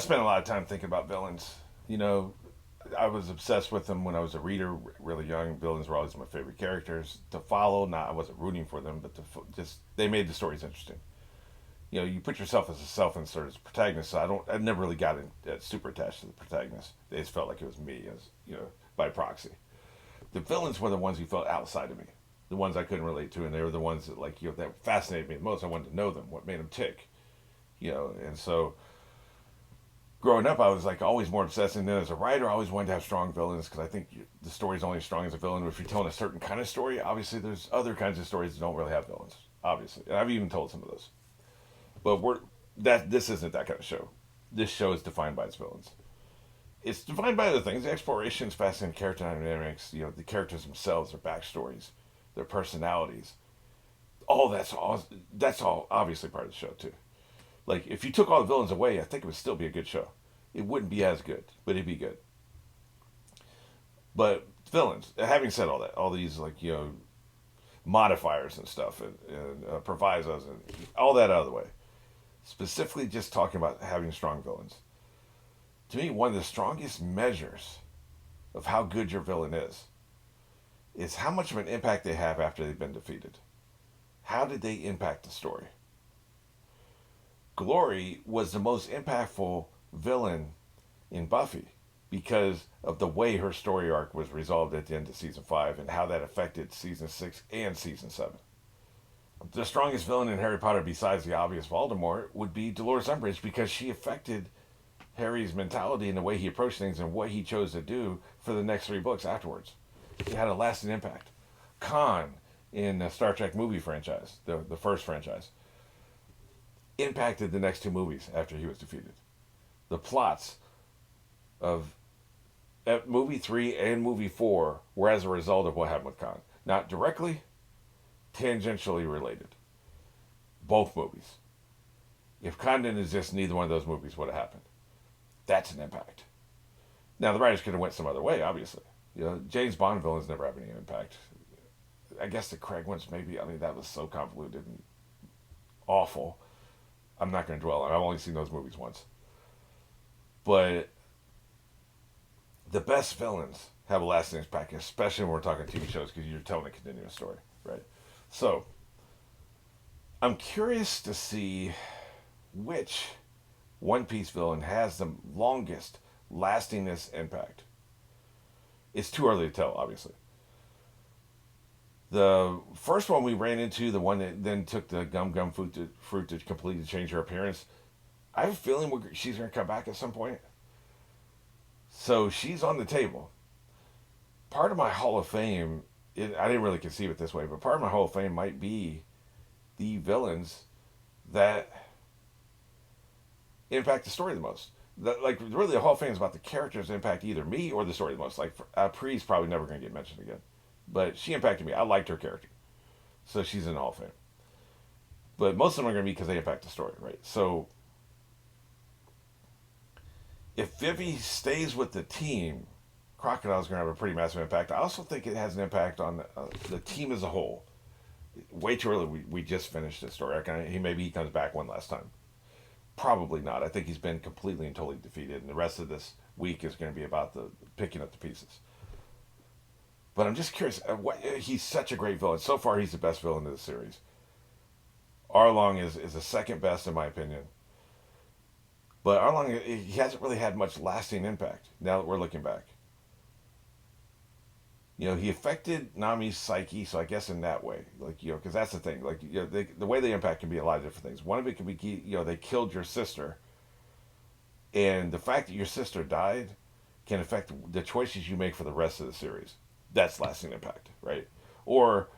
spent a lot of time thinking about villains. You know, I was obsessed with them when I was a reader, really young. Villains were always my favorite characters to follow. Not I wasn't rooting for them, but just they made the stories interesting. You know, you put yourself as a self-insert as a protagonist. So I never really got super attached to the protagonist. They just felt like it was me, as you know, by proxy. The villains were the ones who felt outside of me, the ones I couldn't relate to, and they were the ones that that fascinated me the most. I wanted to know them, what made them tick, and so growing up, I was like always more obsessed. And then as a writer, I always wanted to have strong villains because I think the story's only as strong as a villain. If you're telling a certain kind of story, obviously there's other kinds of stories that don't really have villains. Obviously, and I've even told some of those. But this isn't that kind of show. This show is defined by its villains. It's defined by other things. The exploration is fascinating. Character dynamics, the characters themselves, their backstories, their personalities. All that's all obviously part of the show too. Like if you took all the villains away, I think it would still be a good show. It wouldn't be as good, but it'd be good. But villains. Having said all that, all these modifiers and stuff and provisos and all that out of the way. Specifically, just talking about having strong villains. To me, one of the strongest measures of how good your villain is how much of an impact they have after they've been defeated. How did they impact the story? Glory was the most impactful villain in Buffy because of the way her story arc was resolved at the end of season 5 and how that affected season 6 and season 7. The strongest villain in Harry Potter, besides the obvious Voldemort, would be Dolores Umbridge because she affected Harry's mentality and the way he approached things and what he chose to do for the next 3 books afterwards. It had a lasting impact. Khan in the Star Trek movie franchise, the first franchise, impacted the next 2 movies after he was defeated. The plots of movie 3 and movie 4 were as a result of what happened with Khan. Not directly, tangentially related. Both movies. If Khan didn't exist, neither one of those movies would have happened. That's an impact. Now, the writers could have went some other way, obviously. James Bond villains never have any impact. I guess the Craig ones maybe. I mean, that was so convoluted and awful. I'm not going to dwell on it. I've only seen those movies once. But the best villains have a lasting impact, especially when we're talking TV shows, because you're telling a continuous story, right? So, I'm curious to see which One Piece villain has the longest lastingness impact. It's too early to tell, obviously. The first one we ran into, the one that then took the gum fruit to completely change her appearance, I have a feeling she's going to come back at some point. So she's on the table. Part of my Hall of Fame, I didn't really conceive it this way, but part of my Hall of Fame might be the villains that impact the story the most. Really, the Hall of Fame is about the characters that impact either me or the story the most. Like, Pree's probably never going to get mentioned again. But she impacted me. I liked her character. So she's in the Hall of Fame. But most of them are going to be because they impact the story, right? So if Vivi stays with the team, Crocodile's going to have a pretty massive impact. I also think it has an impact on the team as a whole. Way too early. We just finished this story. Maybe he comes back one last time. Probably not. I think he's been completely and totally defeated, and the rest of this week is going to be about the picking up the pieces. But I'm just curious. He's such a great villain. So far, he's the best villain of the series. Arlong is the second best in my opinion. But Arlong, he hasn't really had much lasting impact. Now that we're looking back, he affected Nami's psyche. So I guess in that way, because that's the thing. The way they impact can be a lot of different things. One of it can be, they killed your sister, and the fact that your sister died can affect the choices you make for the rest of the series. That's lasting impact, right? Or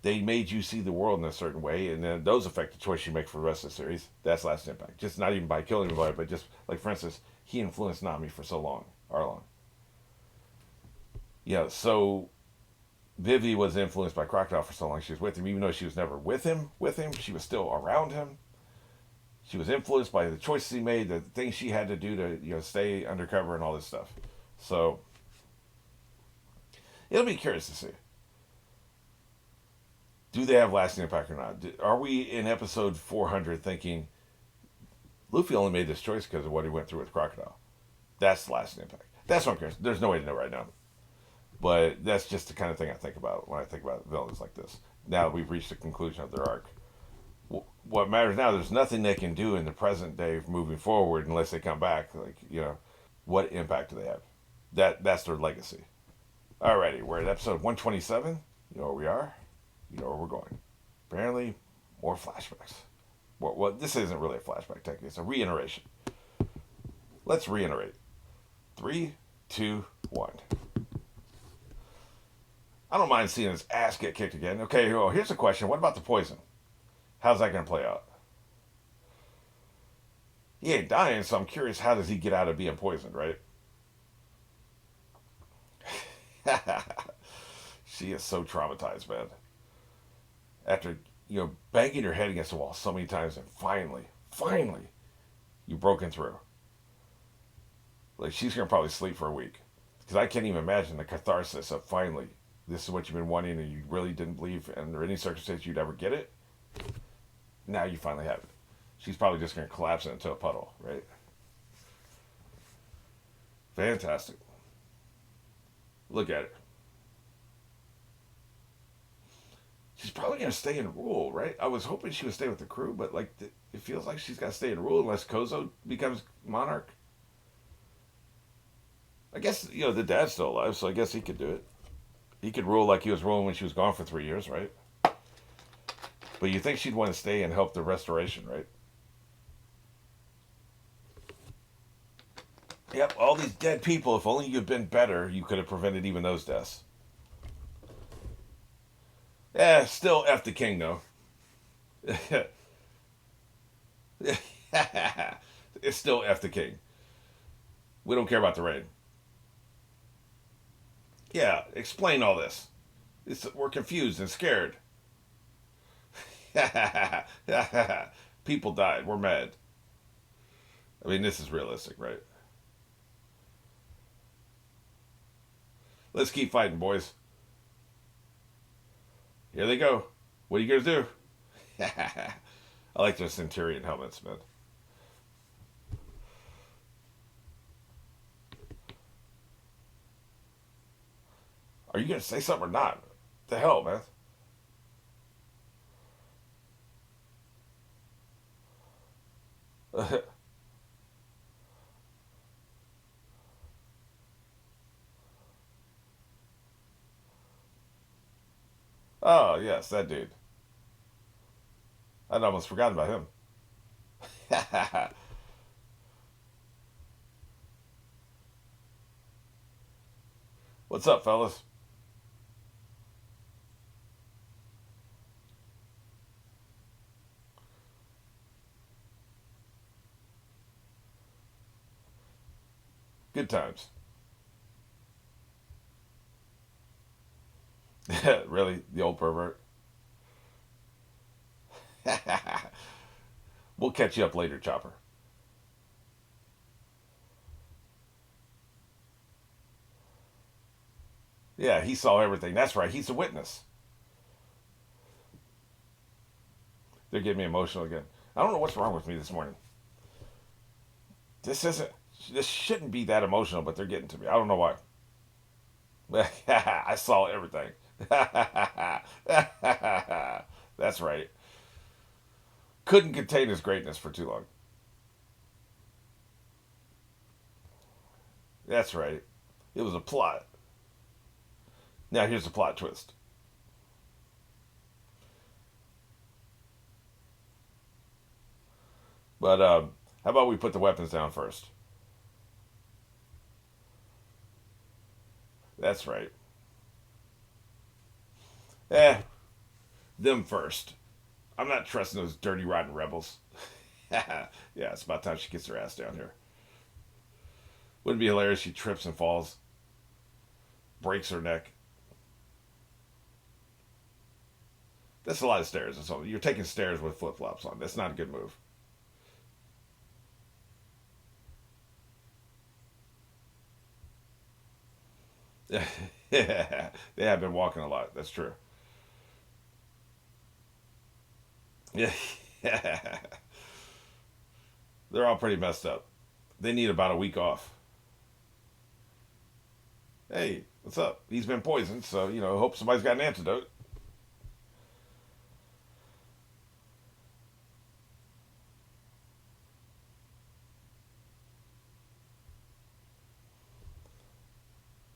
they made you see the world in a certain way, and then those affect the choice you make for the rest of the series. That's lasting impact. Just not even by killing anybody, but just like, for instance, he influenced Nami for so long, Arlong. So Vivi was influenced by Crocodile for so long. She was with him, even though she was never with him. She was still around him. She was influenced by the choices he made, the things she had to do to stay undercover and all this stuff. So it'll be curious to see. Do they have lasting impact or not? Are we in episode 400 thinking Luffy only made this choice because of what he went through with Crocodile. That's the lasting impact. That's what I'm curious. There's no way to know right now. But that's just the kind of thing I think about when I think about villains like this. Now that we've reached the conclusion of their arc. What matters now, there's nothing they can do in the present day moving forward unless they come back. Like, what impact do they have? That's their legacy. Alrighty, we're at episode 127. You know where we are. You know where we're going. Apparently, more flashbacks. Well, this isn't really a flashback technically. It's a reiteration. Let's reiterate. 3, 2, 1. I don't mind seeing his ass get kicked again. Okay, well, here's a question. What about the poison? How's that going to play out? He ain't dying, so I'm curious, how does he get out of being poisoned, right? She is so traumatized, man. After, banging her head against the wall so many times, and finally, you've broken through. Like, she's going to probably sleep for a week. Because I can't even imagine the catharsis of finally, this is what you've been wanting, and you really didn't believe under any circumstance you'd ever get it. Now you finally have it. She's probably just going to collapse into a puddle, right? Fantastic. Look at it. She's probably going to stay in rule, right? I was hoping she would stay with the crew, but it feels like she's got to stay in rule unless Kozo becomes monarch. I guess, the dad's still alive, so I guess he could do it. He could rule like he was ruling when she was gone for 3 years, right? But you think she'd want to stay and help the restoration, right? Yep, all these dead people. If only you'd been better, you could have prevented even those deaths. Yeah, still F the king, though. It's still F the king. We don't care about the rain. Yeah, explain all this. We're confused and scared. People died. We're mad. I mean, this is realistic, right? Let's keep fighting, boys. Here they go. What are you going to do? I like those Centurion helmets, man. Are you going to say something or not? What the hell, man? Oh, yes, that dude. I'd almost forgotten about him. What's up, fellas? Good times. Really? The old pervert? We'll catch you up later, Chopper. Yeah, he saw everything. That's right. He's a witness. They're getting me emotional again. I don't know what's wrong with me this morning. This isn't. This shouldn't be that emotional, but they're getting to me. I don't know why. I saw everything. That's right. Couldn't contain his greatness for too long. That's right. It was a plot. Now here's the plot twist. But how about we put the weapons down first? That's right. Eh, them first. I'm not trusting those dirty, rotten rebels. Yeah, it's about time she gets her ass down here. Wouldn't it be hilarious? She trips and falls, breaks her neck. That's a lot of stairs. You're taking stairs with flip flops on. That's not a good move. Yeah, they have been walking a lot. That's true. Yeah, They're all pretty messed up. They need about a week off. Hey, what's up? He's been poisoned, so, hope somebody's got an antidote.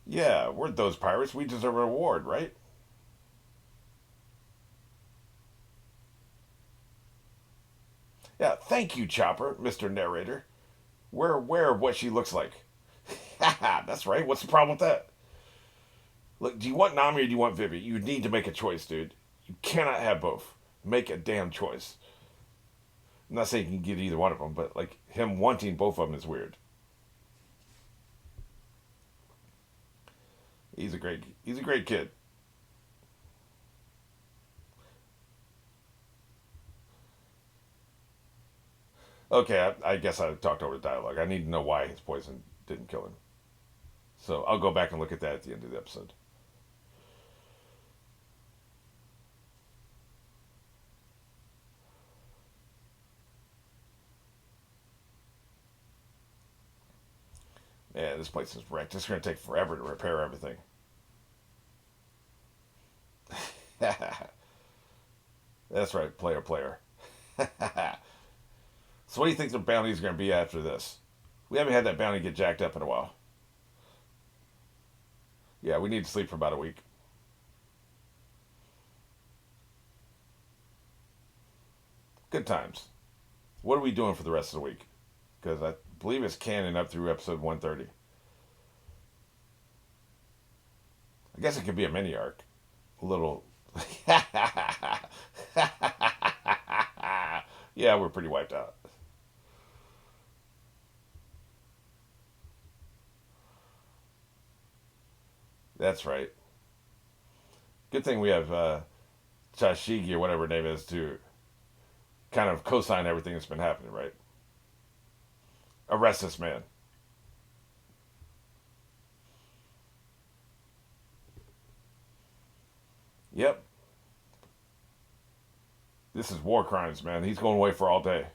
Yeah, we're those pirates. We deserve a reward, right? Yeah, thank you, Chopper, Mr. Narrator. We're aware of what she looks like. Haha, that's right. What's the problem with that? Look, do you want Nami or do you want Vivi? You need to make a choice, dude. You cannot have both. Make a damn choice. I'm not saying you can get either one of them, but like him wanting both of them is weird. He's a great kid. Okay, I guess I talked over the dialogue. I need to know why his poison didn't kill him. So I'll go back and look at that at the end of the episode. Man, this place is wrecked. It's going to take forever to repair everything. That's right, player. So what do you think the bounty is going to be after this? We haven't had that bounty get jacked up in a while. Yeah, we need to sleep for about a week. Good times. What are we doing for the rest of the week? Because I believe it's canon up through episode 130. I guess it could be a mini arc. A little. Yeah, we're pretty wiped out. That's right. Good thing we have Chashigi or whatever her name is to kind of co-sign everything that's been happening, right? Arrest this man. Yep. This is war crimes, man. He's going away for all day.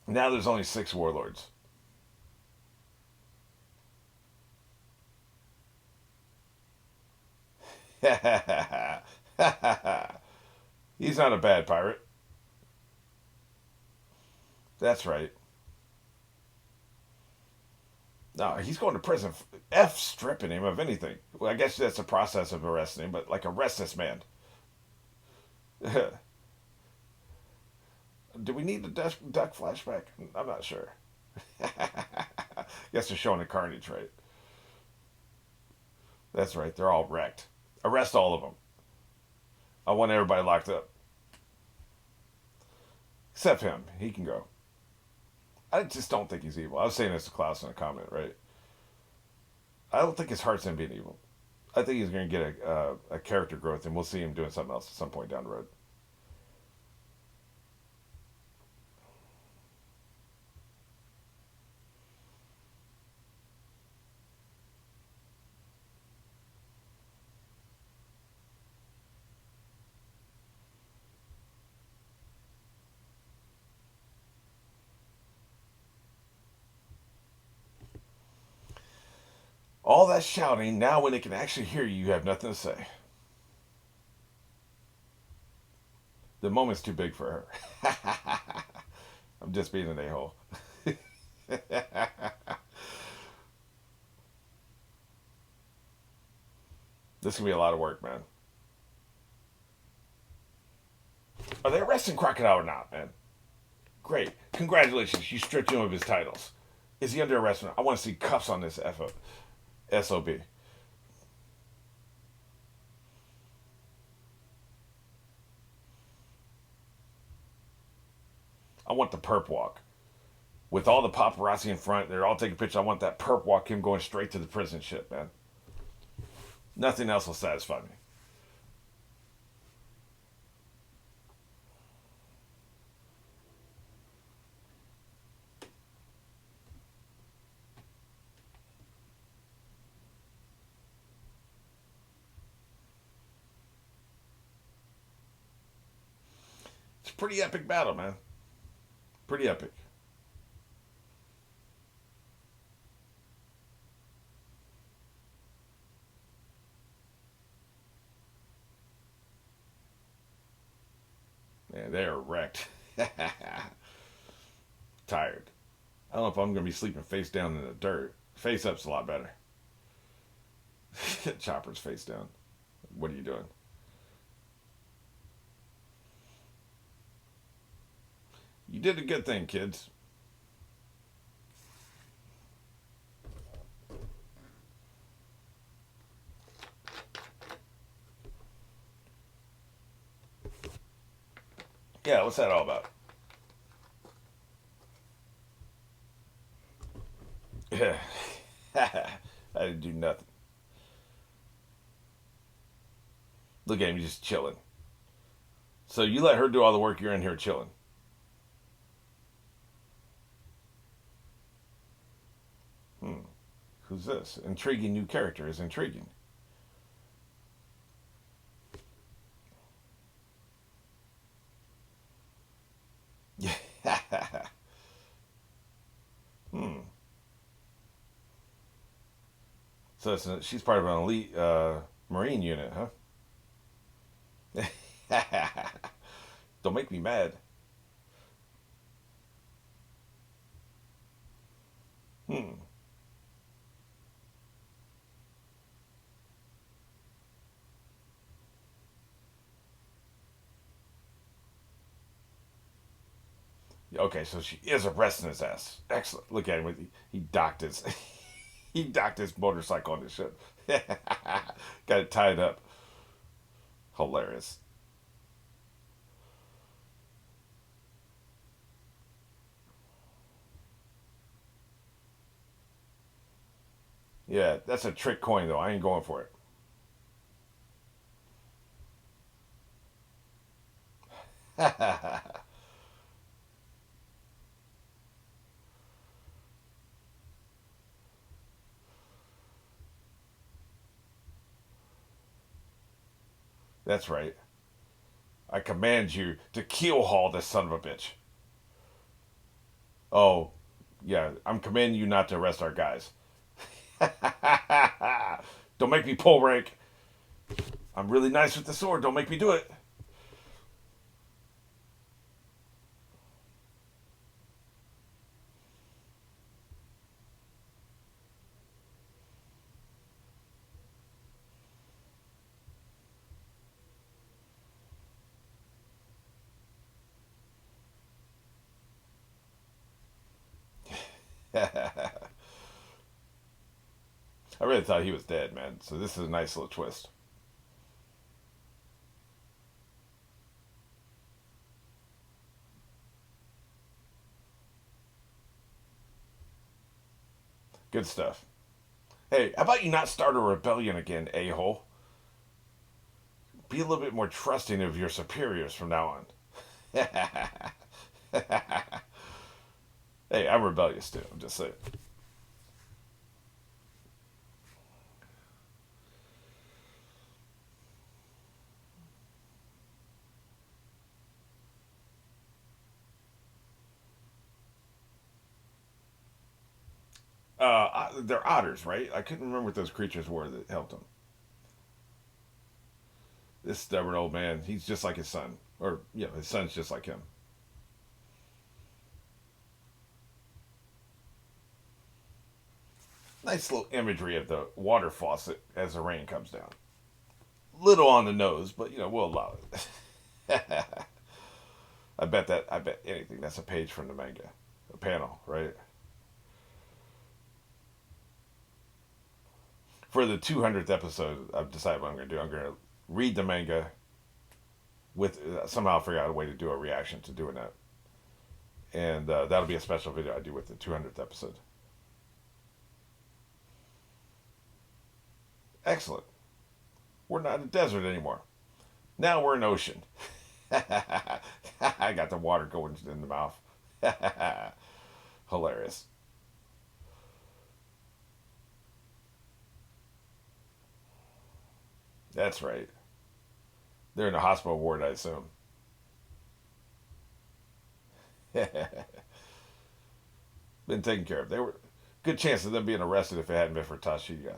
Now there's only 6 warlords. He's not a bad pirate. That's right. No, he's going to prison. F stripping him of anything. Well, I guess that's a process of arresting him, but like arrest this man. Do we need the duck flashback? I'm not sure. Guess they're showing the carnage, right? That's right. They're all wrecked. Arrest all of them. I want everybody locked up. Except him. He can go. I just don't think he's evil. I was saying this to Klaus in a comment, right? I don't think his heart's in being evil. I think he's going to get a character growth, and we'll see him doing something else at some point down the road. All that shouting, now when they can actually hear you, you have nothing to say. The moment's too big for her. I'm just being an a hole. This can be a lot of work, man. Are they arresting Crocodile or not, man? Great. Congratulations. You stripped him of his titles. Is he under arrest? I want to see cuffs on this SOB. I want the perp walk. With all the paparazzi in front, they're all taking pictures. I want that perp walk, him going straight to the prison ship, man. Nothing else will satisfy me. It's pretty epic battle, man. Pretty epic. Man, they are wrecked. Tired. I don't know if I'm gonna be sleeping face down in the dirt. Face up's a lot better. Chopper's face down. What are you doing? You did a good thing, kids. Yeah, what's that all about? Yeah. I didn't do nothing. Look at him, he's just chilling. So you let her do all the work, you're in here chilling. Hmm. Who's this? Intriguing new character is intriguing. Hmm. So she's part of an elite Marine unit, huh? Don't make me mad. Hmm. Okay, so she is arresting his ass. Excellent. Look at him. He docked his he docked his motorcycle on the ship. Got it tied up. Hilarious. Yeah, that's a trick coin though. I ain't going for it. That's right. I command you to keel haul this son of a bitch. Oh, yeah, I'm commanding you not to arrest our guys. Don't make me pull rank. I'm really nice with the sword. Don't make me do it. I really thought he was dead, man. So this is a nice little twist. Good stuff. Hey, how about you not start a rebellion again, a hole? Be a little bit more trusting of your superiors from now on. Hey, I'm rebellious too. I'm just saying. They're otters, right? I couldn't remember what those creatures were that helped him. This stubborn old man, he's just like his son. Or, yeah, his son's just like him. Nice little imagery of the water faucet as the rain comes down. Little on the nose, but, we'll allow it. I bet anything. That's a page from the manga. A panel, right? For the 200th episode, I've decided what I'm going to do. I'm going to read the manga with somehow figure out a way to do a reaction to doing that. And that'll be a special video I do with the 200th episode. Excellent. We're not a desert anymore. Now we're an ocean. I got the water going in the mouth. Hilarious. That's right. They're in a hospital ward, I assume. Been taken care of. They were good chance of them being arrested if it hadn't been for Tashiga.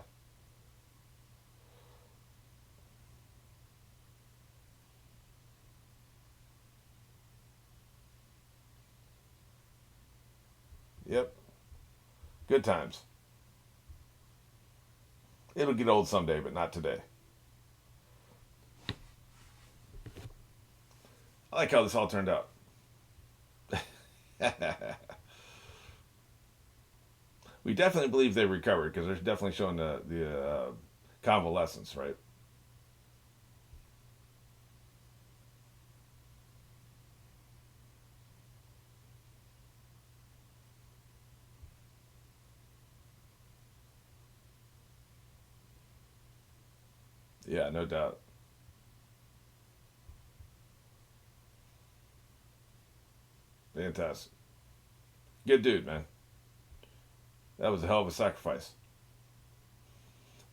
Yep, good times. It'll get old someday, but not today. I like how this all turned out. We definitely believe they recovered because they're definitely showing the convalescence, right? Yeah, no doubt. Fantastic. Good dude, man. That was a hell of a sacrifice.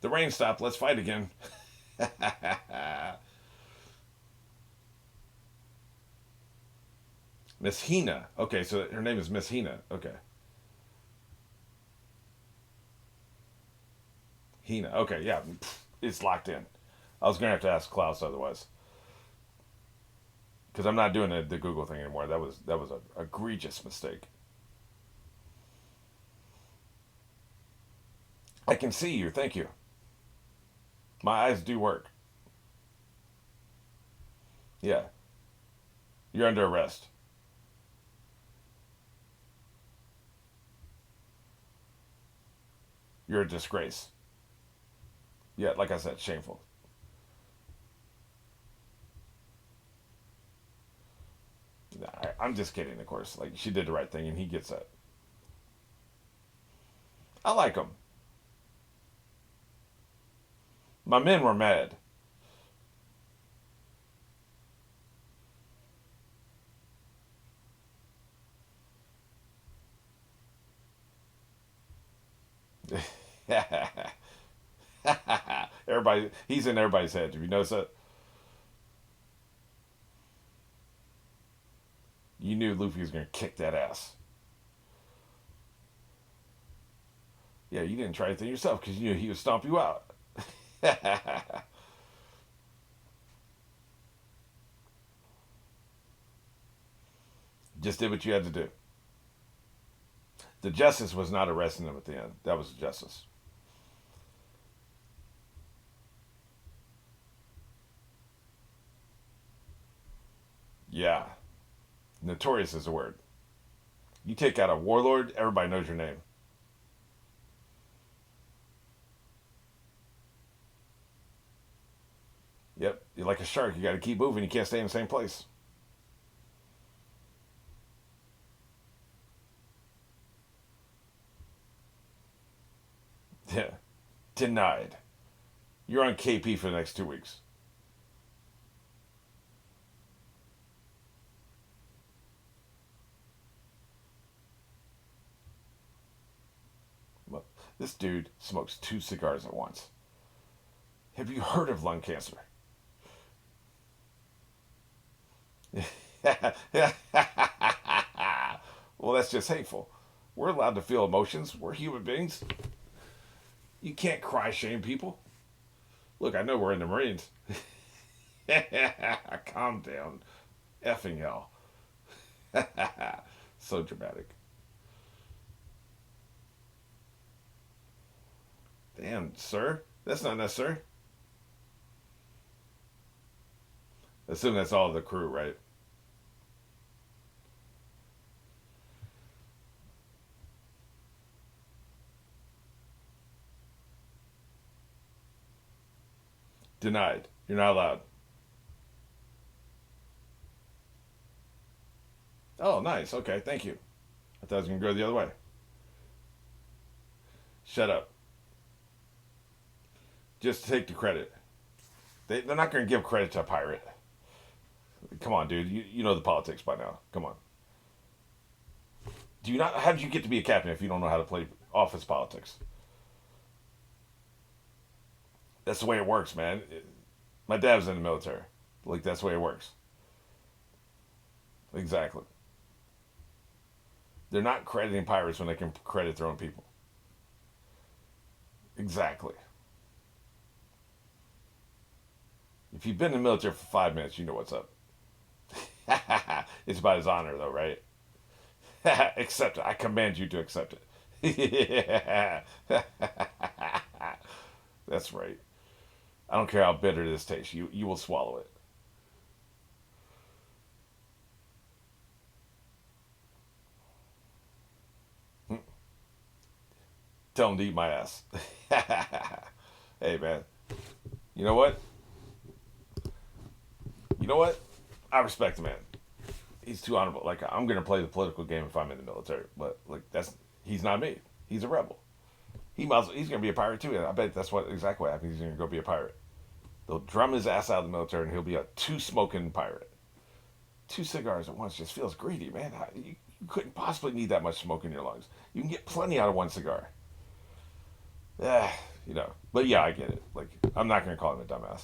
The rain stopped. Let's fight again. Miss Hina. Okay, so her name is Miss Hina. Okay. Hina. Okay, yeah. It's locked in. I was going to have to ask Klaus otherwise. Because I'm not doing the Google thing anymore. That was a egregious mistake. I can see you. Thank you. My eyes do work. Yeah. You're under arrest. You're a disgrace. Yeah, like I said, shameful. I'm just kidding, of course. Like, she did the right thing, and he gets that. I like him. My men were mad. Everybody, he's in everybody's head. If you notice that, you knew Luffy was going to kick that ass. Yeah, you didn't try anything yourself because you knew he would stomp you out. Just did what you had to do. The justice was not arresting him at the end. That was the justice. Yeah, notorious is a word. You take out a warlord, everybody knows your name. Yep, you're like a shark. You got to keep moving. You can't stay in the same place. Yeah, denied. You're on KP for the next 2 weeks. Well, this dude smokes 2 cigars at once. Have you heard of lung cancer? Well, that's just hateful. We're allowed to feel emotions. We're human beings. You can't cry shame people. Look, I know we're in the Marines. Calm down. Effing hell. So dramatic. Damn, sir. That's not necessary. Assume that's all the crew, right? Denied. You're not allowed. Oh, nice. Okay, thank you. I thought I was going to go the other way. Shut up. Just take the credit. They're not going to give credit to a pirate. Come on, dude. You know the politics by now. Come on. Do you not? How did you get to be a captain if you don't know how to play office politics? That's the way it works, man. My dad was in the military. Like that's the way it works. Exactly. They're not crediting pirates when they can credit their own people. Exactly. If you've been in the military for 5 minutes, you know what's up. It's about his honor, though, right? Accept it. I command you to accept it. That's right. I don't care how bitter this tastes. You will swallow it. Tell him to eat my ass. Hey, man. You know what? You know what? I respect the man. He's too honorable. Like I'm gonna play the political game if I'm in the military, but like that's he's not me. He's a rebel. He's gonna be a pirate too. And I bet that's what exactly what happens. He's gonna go be a pirate. They'll drum his ass out of the military, and he'll be a two smoking pirate. Two cigars at once just feels greedy, man. You couldn't possibly need that much smoke in your lungs. You can get plenty out of one cigar. Yeah, you know. But yeah, I get it. Like I'm not gonna call him a dumbass.